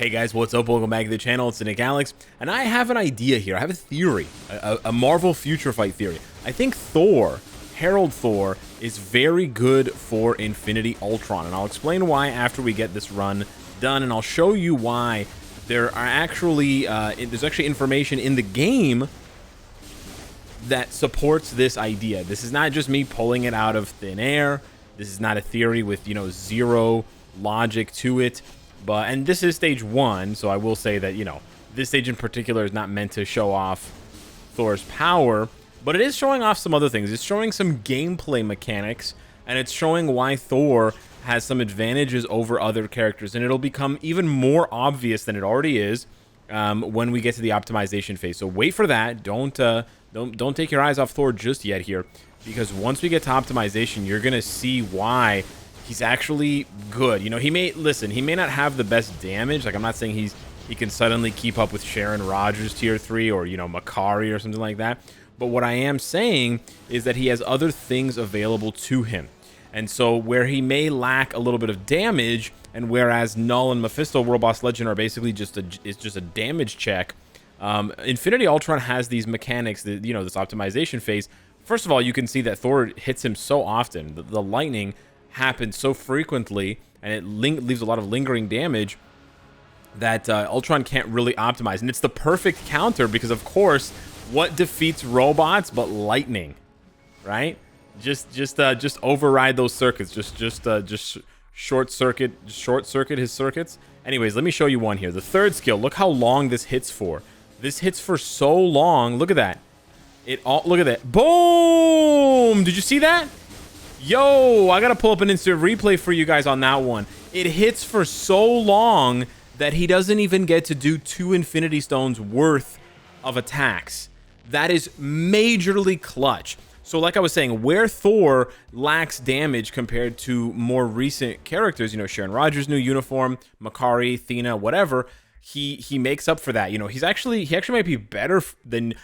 Hey guys, what's up? Welcome back to the channel. It's Cynicalex, and I have an idea here. I have a theory, a Marvel Future Fight theory. I think Thor, Herald Thor, is very good for Infinity Ultron, and I'll explain why after we get this run done, and I'll show you why there's actually information in the game that supports this idea. This is not just me pulling it out of thin air. This is not a theory with, zero logic to it. And this is stage 1, so I will say that, this stage in particular is not meant to show off Thor's power, but it is showing off some other things. It's showing some gameplay mechanics, and it's showing why Thor has some advantages over other characters, and it'll become even more obvious than it already is when we get to the optimization phase. So wait for that. Don't take your eyes off Thor just yet here, because once we get to optimization, you're gonna see why he's actually good. He may not have the best damage. Like, I'm not saying he can suddenly keep up with Sharon Rogers tier 3 or, Makari or something like that. But what I am saying is that he has other things available to him. And so where he may lack a little bit of damage, and whereas Null and Mephisto World Boss Legend are basically just a damage check, Infinity Ultron has these mechanics that, this optimization phase. First of all, you can see that Thor hits him so often. The lightning happens so frequently, and it leaves a lot of lingering damage that Ultron can't really optimize. And it's the perfect counter because, of course, what defeats robots but lightning, right? Just override those circuits. Just short circuit his circuits. Anyways, let me show you one here. The third skill. Look how long this hits for. This hits for so long. Look at that. Look at that. Boom! Did you see that? Yo, I gotta pull up an instant replay for you guys on that one. It hits for so long that he doesn't even get to do 2 Infinity Stones worth of attacks. That is majorly clutch. So like I was saying, where Thor lacks damage compared to more recent characters, Sharon Rogers' new uniform, Makari, Athena, whatever, he makes up for that. He actually might be better than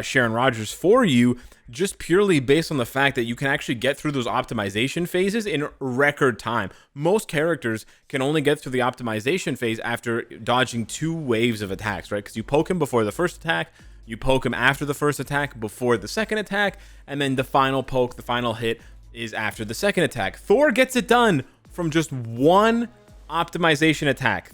Sharon Rogers for you, just purely based on the fact that you can actually get through those optimization phases in record time. Most characters can only get through the optimization phase after dodging 2 waves of attacks, right? Because you poke him before the first attack, you poke him after the first attack, before the second attack, and then the final poke, the final hit, is after the second attack. Thor gets it done from just 1 optimization attack.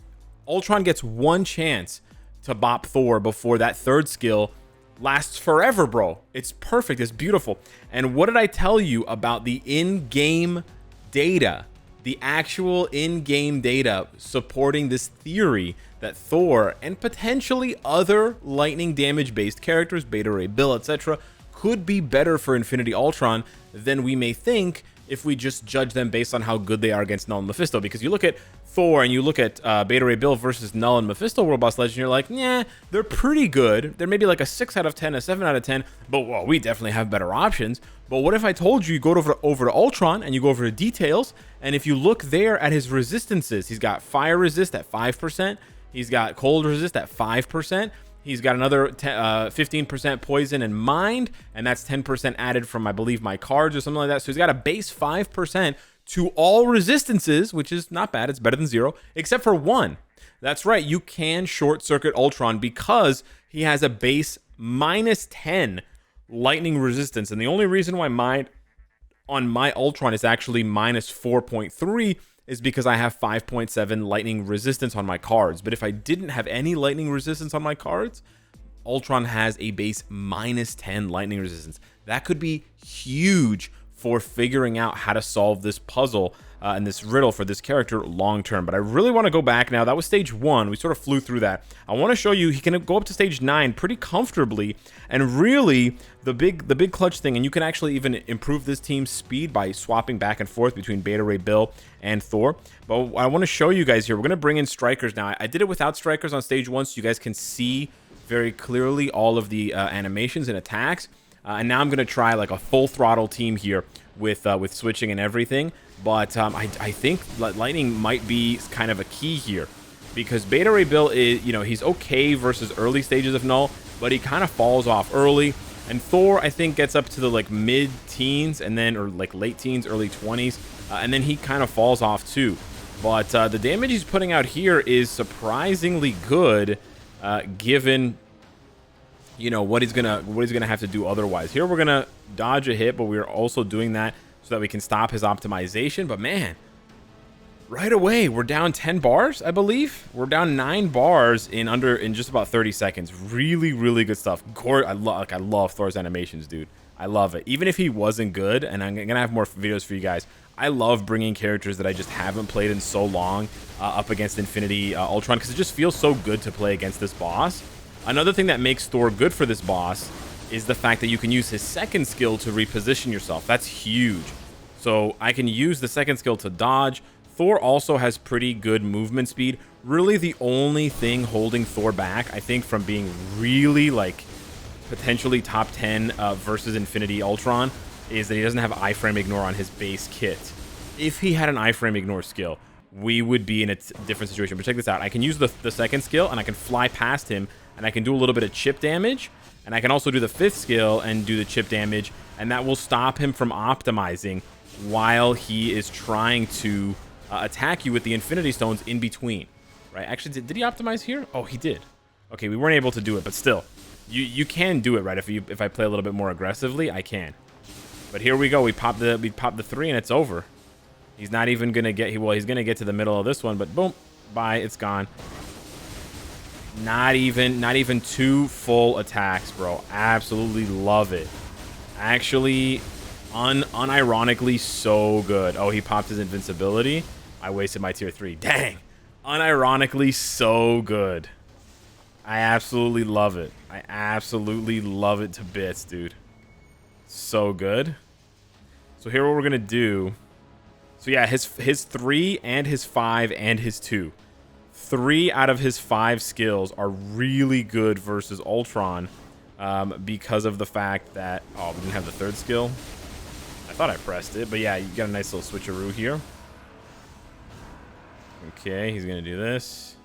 Ultron gets 1 chance to bop Thor before that third skill lasts forever, bro. It's perfect. It's beautiful. And what did I tell you about the in-game data? The actual in-game data supporting this theory that Thor and potentially other lightning damage-based characters, Beta Ray Bill, etc., could be better for Infinity Ultron than we may think if we just judge them based on how good they are against Null and Mephisto. Because you look at Thor and you look at Beta Ray Bill versus Null and Mephisto World Boss Legend, you're like, yeah, they're pretty good. They're maybe like a 6 out of 10, a 7 out of 10, but well, we definitely have better options. But what if I told you go over to Ultron and you go over to details, and if you look there at his resistances, he's got fire resist at 5%, he's got cold resist at 5%, he's got another 15% poison and mind, and that's 10% added from, I believe, my cards or something like that. So he's got a base 5% to all resistances, which is not bad. It's better than 0, except for 1. That's right. You can short circuit Ultron because he has a base -10 lightning resistance. And the only reason why mine on my Ultron is actually -4.3 is because I have 5.7 lightning resistance on my cards. But if I didn't have any lightning resistance on my cards, Ultron has a base -10 lightning resistance. That could be huge for figuring out how to solve this puzzle and this riddle for this character long term. But I really want to go back now. That was stage 1. We sort of flew through that. I want to show you he can go up to stage 9 pretty comfortably, and really the big clutch thing, and you can actually even improve this team's speed by swapping back and forth between Beta Ray Bill and Thor. But I want to show you guys here, we're going to bring in strikers now. I did it without strikers on stage 1 so you guys can see very clearly all of the animations and attacks. And now I'm going to try like a full throttle team here with switching and everything. But I think lightning might be kind of a key here, because Beta Ray Bill is, he's okay versus early stages of Null, but he kind of falls off early. And Thor, I think, gets up to the like mid-teens and then, or like late teens, early 20s, and then he kind of falls off too. But the damage he's putting out here is surprisingly good, given, you know, what he's gonna have to do otherwise. Here we're gonna dodge a hit, but we're also doing that so that we can stop his optimization. But man, right away we're down 10 bars, I believe. We're down 9 bars in just about 30 seconds. Really, really good stuff. I love Thor's animations, dude. I love it. Even if he wasn't good, and I'm gonna have more videos for you guys, I love bringing characters that I just haven't played in so long up against Infinity Ultron, because it just feels so good to play against this boss. Another thing that makes Thor good for this boss is the fact that you can use his second skill to reposition yourself. That's huge. So I can use the second skill to dodge. Thor also has pretty good movement speed. Really the only thing holding Thor back, I think, from being really, like, potentially top 10 versus Infinity Ultron is that he doesn't have iframe ignore on his base kit. If he had an iframe ignore skill, we would be in a different situation. But check this out. I can use the second skill, and I can fly past him, and I can do a little bit of chip damage, and I can also do the fifth skill and do the chip damage, and that will stop him from optimizing while he is trying to attack you with the Infinity Stones in between. Right? Actually, did he optimize here? Oh, he did. Okay, we weren't able to do it, but still. You can do it, right? If I play a little bit more aggressively, I can. But here we go. We pop the 3 and it's over. He's not even gonna get. Well, he's gonna get to the middle of this one, but boom, bye. It's gone. Not even 2 full attacks, bro. Absolutely love it. Actually, unironically so good. Oh, he popped his invincibility. I wasted my tier 3. Dang. Unironically so good. I absolutely love it. I absolutely love it to bits, dude. So good. So here what we're gonna do. So yeah, his 3 and his 5 and his 2. 3 out of his 5 skills are really good versus Ultron, because of the fact that, oh, we didn't have the third skill. I thought I pressed it, but yeah, you got a nice little switcheroo here. Okay, he's gonna do this.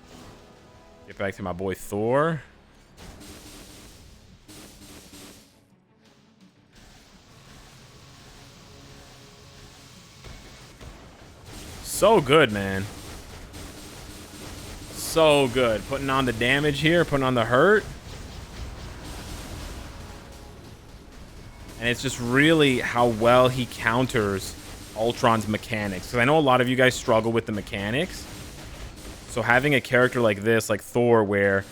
Get back to my boy Thor. So good, man. So good. Putting on the damage here, putting on the hurt. And it's just really how well he counters Ultron's mechanics. Because I know a lot of you guys struggle with the mechanics. So having a character like this, like Thor, where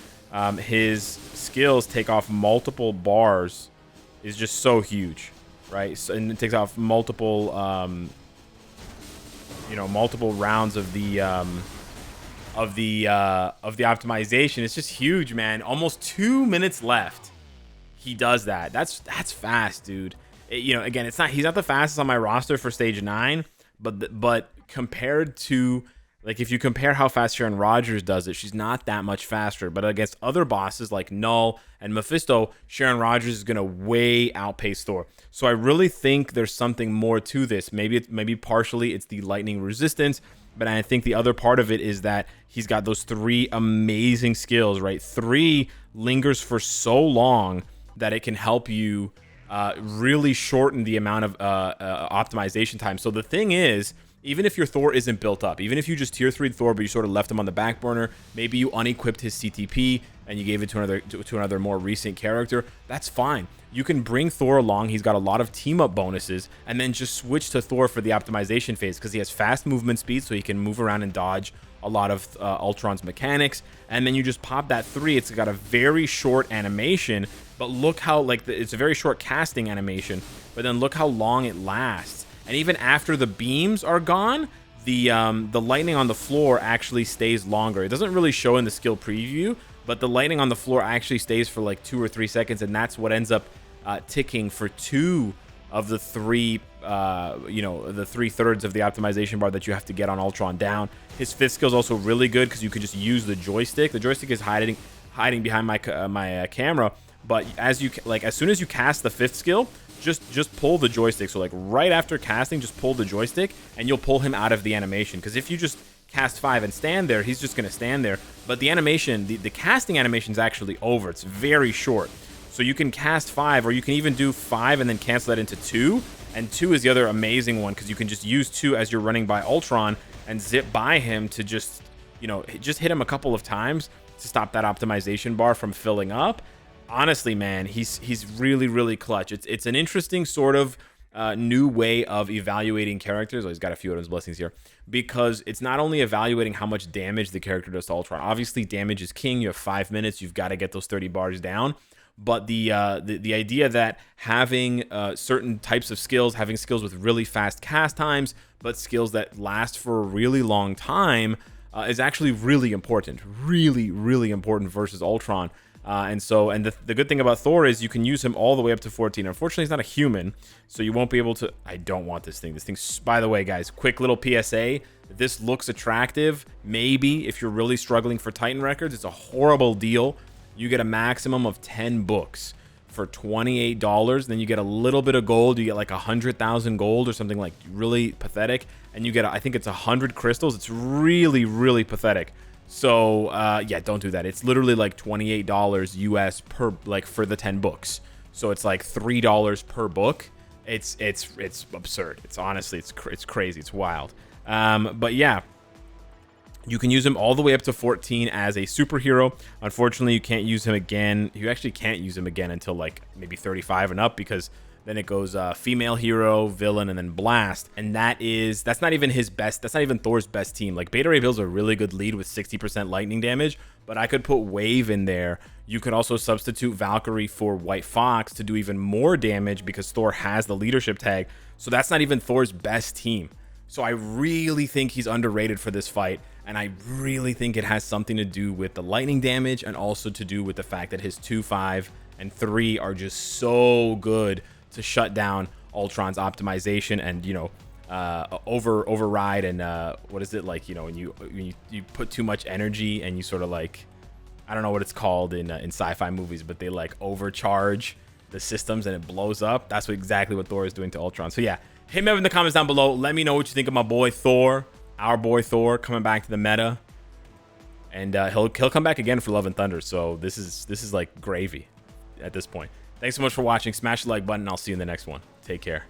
his skills take off multiple bars is just so huge, right? So, and it takes off multiple, you know, multiple rounds of the optimization. It's just huge, man. Almost 2 minutes left. He does that. That's fast, dude. You know, again, he's not the fastest on my roster for stage 9, but compared to, like, if you compare how fast Sharon Rogers does it, she's not that much faster. But against other bosses like Null and Mephisto, Sharon Rogers is gonna way outpace Thor. So I really think there's something more to this. Maybe partially it's the lightning resistance, but I think the other part of it is that he's got those 3 amazing skills, right? 3 lingers for so long that it can help you really shorten the amount of optimization time. So the thing is, even if your Thor isn't built up, even if you just tier 3'd Thor, but you sort of left him on the back burner, maybe you unequipped his CTP and you gave it to another more recent character, that's fine. You can bring Thor along. He's got a lot of team-up bonuses, and then just switch to Thor for the optimization phase, because he has fast movement speed, so he can move around and dodge a lot of Ultron's mechanics. And then you just pop that 3. It's got a very short animation, but look how, like, it's a very short casting animation, but then look how long it lasts. And even after the beams are gone, the lightning on the floor actually stays longer. It doesn't really show in the skill preview, but the lightning on the floor actually stays for like 2 or 3 seconds, and that's what ends up ticking for 2 of the 3, you know, the 3/3 of the optimization bar that you have to get on Ultron down. His 5th skill is also really good because you could just use the joystick. The joystick is hiding behind my camera, but as soon as you cast the 5th skill, just pull the joystick. So like right after casting, just pull the joystick and you'll pull him out of the animation. Because if you just cast 5 and stand there, he's just going to stand there. But the animation, the casting animation is actually over. It's very short. So you can cast 5, or you can even do 5 and then cancel that into 2. And 2 is the other amazing one, because you can just use 2 as you're running by Ultron, and zip by him to just, you know, just hit him a couple of times to stop that optimization bar from filling up. Honestly, man, he's really, really clutch. It's an interesting sort of new way of evaluating characters. Oh, he's got a few of his blessings here, because it's not only evaluating how much damage the character does to Ultron. Obviously, damage is king. You have 5 minutes. You've got to get those 30 bars down. But the idea that having certain types of skills, having skills with really fast cast times, but skills that last for a really long time, is actually really important. Really, really important versus Ultron. And the good thing about Thor is you can use him all the way up to 14. Unfortunately, he's not a human, so you won't be able to... I don't want this thing. This thing's... By the way, guys, quick little PSA. This looks attractive. Maybe if you're really struggling for Titan records, it's a horrible deal. You get a maximum of 10 books for $28. Then you get a little bit of gold. You get like 100,000 gold or something like really pathetic. And you get, I think it's 100 crystals. It's really, really pathetic. So yeah, don't do that. It's literally like $28 US per, like, for the 10 books. So it's like $3 per book. It's absurd. It's honestly, it's crazy. It's wild. But yeah, you can use him all the way up to 14 as a superhero. Unfortunately, you can't use him again. You actually can't use him again until like maybe 35 and up, because then it goes female hero, villain, and then blast. And that's not even his best. That's not even Thor's best team. Like, Beta Ray Bill's a really good lead with 60% lightning damage, but I could put Wave in there. You could also substitute Valkyrie for White Fox to do even more damage, because Thor has the leadership tag. So that's not even Thor's best team. So I really think he's underrated for this fight. And I really think it has something to do with the lightning damage, and also to do with the fact that his 2, 5, and 3 are just so good to shut down Ultron's optimization and, you know, override and what is it, like, you know, when you put too much energy and you sort of like, I don't know what it's called in sci-fi movies, but they like overcharge the systems and it blows up. That's exactly what Thor is doing to Ultron. So yeah, hit me up in the comments down below. Let me know what you think of my boy Thor, our boy Thor, coming back to the meta, and he'll come back again for Love and Thunder. So this is like gravy at this point. Thanks so much for watching. Smash the like button. I'll see you in the next one. Take care.